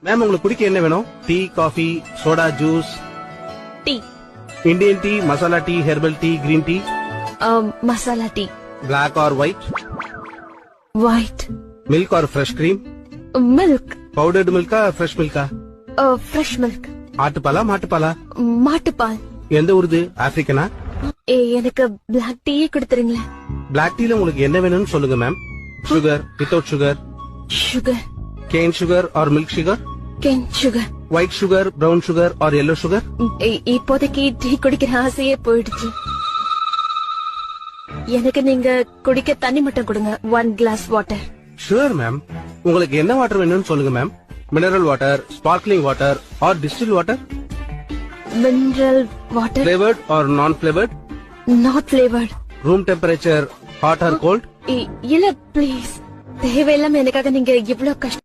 Ma'am உங்களுக்கு குடிக்க என்ன வேணும்? Tea, coffee, soda, juice? Tea. Indian tea, masala tea, herbal tea, green tea? Masala tea. Black or white? White. Milk or fresh cream? Milk. Powdered மில்கா, fresh மில்கா? Fresh milk. ஆட்டுப்பாலா, மாட்டுப்பாலா? மாட்டுப்பால். எந்த ஊருது? ஆப்பிரிக்கனா? எனக்கு பிளாக் டீயே கொடுத்துருங்களேன். பிளாக் டீல உங்களுக்கு என்ன வேணும்னு சொல்லுங்க ma'am. Sugar, without sugar? Sugar. Can sugar R milk sugar? Can sugar. White sugar, brown sugar R yellow sugar? இப்போதைக்கு டீ குடிக்கிற ஆசையே போயிடுச்சு. எனக்கு நீங்க குடிக்க தண்ணி மட்டும் கொடுங்க. 1 glass வாட்டர். Sure ma'am. உங்களுக்கு என்ன வாட்டர் வேணும்னு சொல்லுங்க ma'am. Mineral water, sparkling water or distil water? Mineral water. Flavoured or non flavoured? Not flavoured. Room temperature, hot or cold? இல்ல ப்ளீஸ். தேவையில்லாம எனக்காக நீங்க இவ்வளவு கஷ்டம்